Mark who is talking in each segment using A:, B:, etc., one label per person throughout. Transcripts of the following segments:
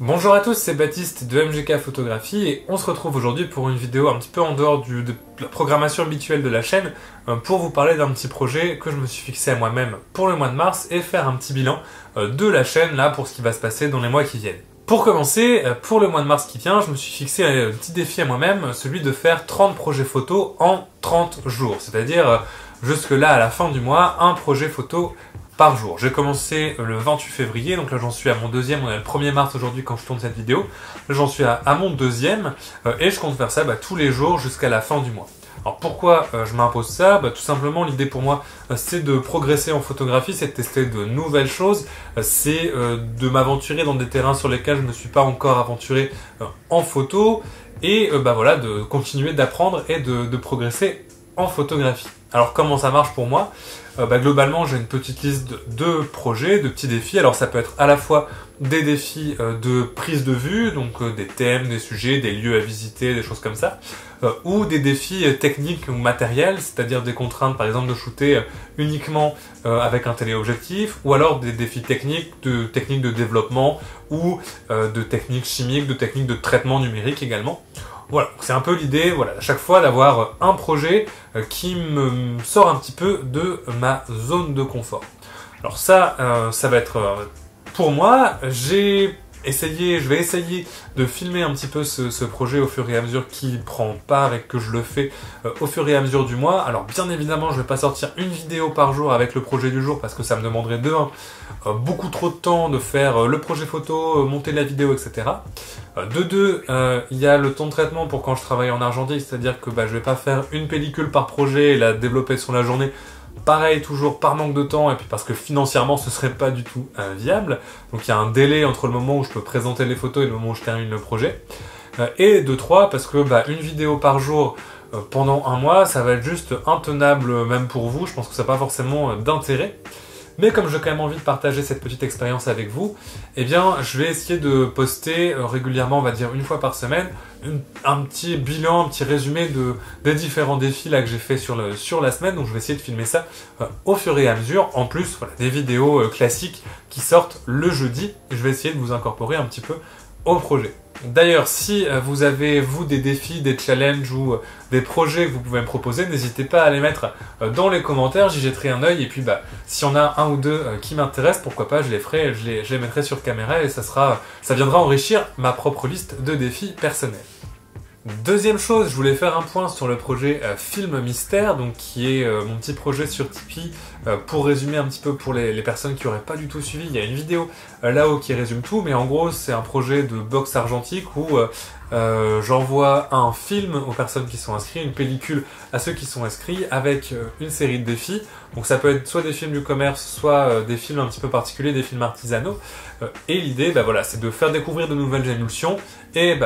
A: Bonjour à tous, c'est Baptiste de MGK Photographie et on se retrouve aujourd'hui pour une vidéo un petit peu en dehors de la programmation habituelle de la chaîne pour vous parler d'un petit projet que je me suis fixé à moi-même pour le mois de mars et faire un petit bilan de la chaîne là pour ce qui va se passer dans les mois qui viennent. Pour commencer, pour le mois de mars qui vient, je me suis fixé un petit défi à moi-même, celui de faire 30 projets photos en 30 jours, c'est-à-dire jusque là à la fin du mois, un projet photo par jour. J'ai commencé le 28 février, donc là j'en suis à mon deuxième, on est le 1er mars aujourd'hui quand je tourne cette vidéo. Là j'en suis à mon deuxième et je compte faire ça tous les jours jusqu'à la fin du mois. Alors pourquoi je m'impose ça? Tout simplement l'idée pour moi c'est de progresser en photographie, c'est de tester de nouvelles choses, c'est de m'aventurer dans des terrains sur lesquels je ne me suis pas encore aventuré en photo et voilà, de continuer d'apprendre et de progresser en photographie. Alors comment ça marche pour moi? Globalement j'ai une petite liste de projets, de petits défis. Alors ça peut être à la fois des défis de prise de vue, donc des thèmes, des sujets, des lieux à visiter, des choses comme ça, ou des défis techniques ou matériels, c'est-à-dire des contraintes par exemple de shooter uniquement avec un téléobjectif, ou alors des défis techniques de développement ou de techniques chimiques, de techniques de traitement numérique également. Voilà, c'est un peu l'idée, voilà, à chaque fois d'avoir un projet qui me sort un petit peu de ma zone de confort. Alors ça, ça va être pour moi, je vais essayer de filmer un petit peu ce projet au fur et à mesure qu'il prend part et que je le fais au fur et à mesure du mois. Alors bien évidemment, je vais pas sortir une vidéo par jour avec le projet du jour parce que ça me demanderait beaucoup trop de temps de faire le projet photo, monter la vidéo, etc. De deux, il y a le temps de traitement pour quand je travaille en argentique, c'est-à-dire que je vais pas faire une pellicule par projet et la développer sur la journée. Pareil, toujours par manque de temps et puis parce que financièrement ce serait pas du tout viable. Donc il y a un délai entre le moment où je peux présenter les photos et le moment où je termine le projet. Et de trois, parce que une vidéo par jour pendant un mois, ça va être juste intenable même pour vous. Je pense que ça n'a pas forcément d'intérêt. Mais comme j'ai quand même envie de partager cette petite expérience avec vous, eh bien, je vais essayer de poster régulièrement, on va dire une fois par semaine, un petit bilan, un petit résumé des différents défis là que j'ai fait sur la semaine. Donc, je vais essayer de filmer ça au fur et à mesure. En plus, voilà, des vidéos classiques qui sortent le jeudi. Je vais essayer de vous incorporer un petit peu au projet. D'ailleurs, si vous avez, vous, des défis, des challenges ou des projets que vous pouvez me proposer, n'hésitez pas à les mettre dans les commentaires, j'y jetterai un œil et puis si on a un ou deux qui m'intéressent, pourquoi pas, je les ferai, je les mettrai sur caméra et ça viendra enrichir ma propre liste de défis personnels. Deuxième chose, je voulais faire un point sur le projet Film Mystère, donc qui est mon petit projet sur Tipeee. Pour résumer un petit peu pour les personnes qui n'auraient pas du tout suivi, il y a une vidéo là-haut qui résume tout, mais en gros c'est un projet de box argentique où j'envoie un film aux personnes qui sont inscrites, une pellicule à ceux qui sont inscrits avec une série de défis. Donc ça peut être soit des films du commerce, soit des films un petit peu particuliers, des films artisanaux. Et l'idée, voilà, c'est de faire découvrir de nouvelles émulsions et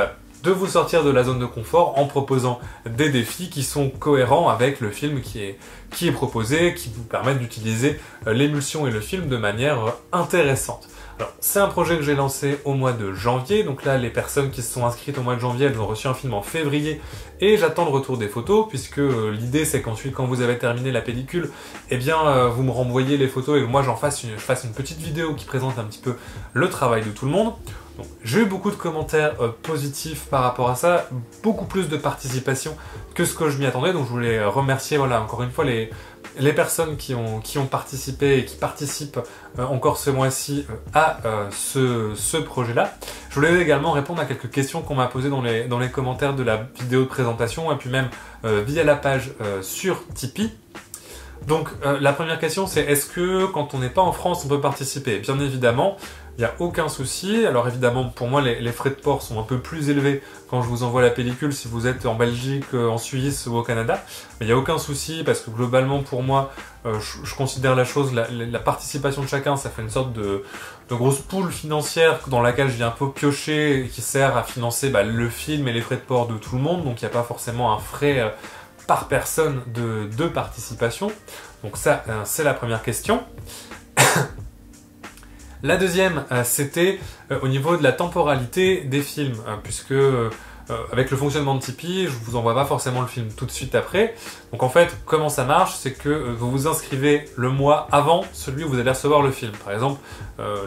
A: de vous sortir de la zone de confort en proposant des défis qui sont cohérents avec le film qui est proposé, qui vous permettent d'utiliser l'émulsion et le film de manière intéressante. Alors, c'est un projet que j'ai lancé au mois de janvier, donc là, les personnes qui se sont inscrites au mois de janvier, elles ont reçu un film en février, et j'attends le retour des photos, puisque l'idée c'est qu'ensuite, quand vous avez terminé la pellicule, eh bien, vous me renvoyez les photos et que moi je fasse une petite vidéo qui présente un petit peu le travail de tout le monde. J'ai eu beaucoup de commentaires positifs par rapport à ça, beaucoup plus de participation que ce que je m'y attendais, donc je voulais remercier encore une fois les personnes qui ont participé et qui participent encore ce mois-ci à ce projet-là. Je voulais également répondre à quelques questions qu'on m'a posées dans les commentaires de la vidéo de présentation et puis même via la page sur Tipeee. Donc la première question c'est est-ce que quand on n'est pas en France on peut participer? Bien évidemment, il n'y a aucun souci. Alors évidemment pour moi les frais de port sont un peu plus élevés quand je vous envoie la pellicule si vous êtes en Belgique, en Suisse ou au Canada. Mais il n'y a aucun souci parce que globalement pour moi je considère la chose, la participation de chacun ça fait une sorte de grosse poule financière dans laquelle je viens un peu piocher et qui sert à financer le film et les frais de port de tout le monde. Donc il n'y a pas forcément un frais par personne de participation. Donc ça, c'est la première question. La deuxième, c'était au niveau de la temporalité des films, puisque avec le fonctionnement de Tipeee, je vous envoie pas forcément le film tout de suite après. Donc en fait, comment ça marche, c'est que vous vous inscrivez le mois avant celui où vous allez recevoir le film. Par exemple,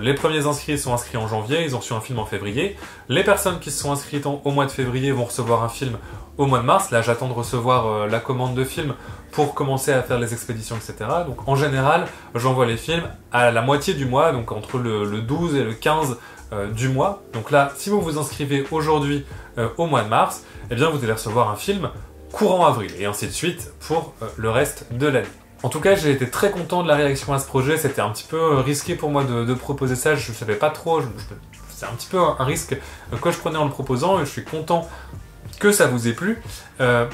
A: les premiers inscrits sont inscrits en janvier, ils ont reçu un film en février. Les personnes qui se sont inscrites au mois de février vont recevoir un film au mois de mars. Là, j'attends de recevoir la commande de film pour commencer à faire les expéditions, etc. Donc en général, j'envoie les films à la moitié du mois, donc entre le 12 et le 15 du mois. Donc là, si vous vous inscrivez aujourd'hui au mois de mars, eh bien vous allez recevoir un film courant avril, et ainsi de suite pour le reste de l'année. En tout cas, j'ai été très content de la réaction à ce projet. C'était un petit peu risqué pour moi de proposer ça, je ne savais pas trop, c'est un petit peu un risque que je prenais en le proposant, et je suis content que ça vous ait plu.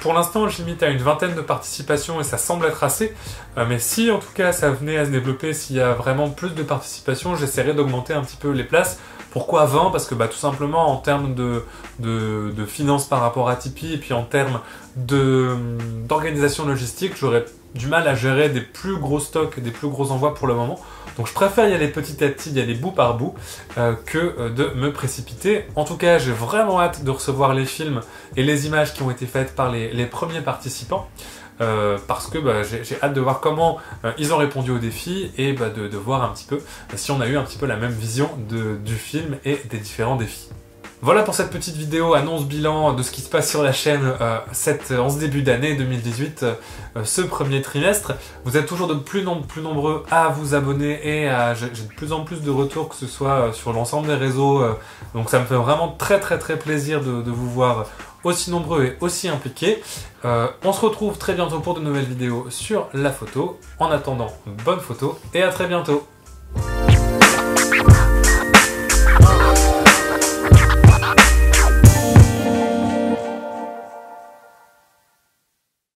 A: Pour l'instant, je limite à une vingtaine de participations et ça semble être assez. Mais si en tout cas ça venait à se développer, s'il y a vraiment plus de participation, j'essaierai d'augmenter un petit peu les places. Pourquoi 20? Parce que tout simplement en termes de finances par rapport à Tipeee et puis en termes d'organisation logistique, j'aurais du mal à gérer des plus gros stocks, des plus gros envois pour le moment. Donc je préfère y aller petit à petit, y aller bout par bout, que de me précipiter. En tout cas, j'ai vraiment hâte de recevoir les films et les images qui ont été faites par les premiers participants. Parce que j'ai hâte de voir comment ils ont répondu au défi et de voir un petit peu si on a eu un petit peu la même vision du film et des différents défis. Voilà pour cette petite vidéo annonce bilan de ce qui se passe sur la chaîne en ce début d'année 2018, ce premier trimestre. Vous êtes toujours de plus nombreux à vous abonner et j'ai de plus en plus de retours, que ce soit sur l'ensemble des réseaux. Donc ça me fait vraiment très plaisir de vous voir aussi nombreux et aussi impliqués. On se retrouve très bientôt pour de nouvelles vidéos sur la photo. En attendant, bonne photo et à très bientôt.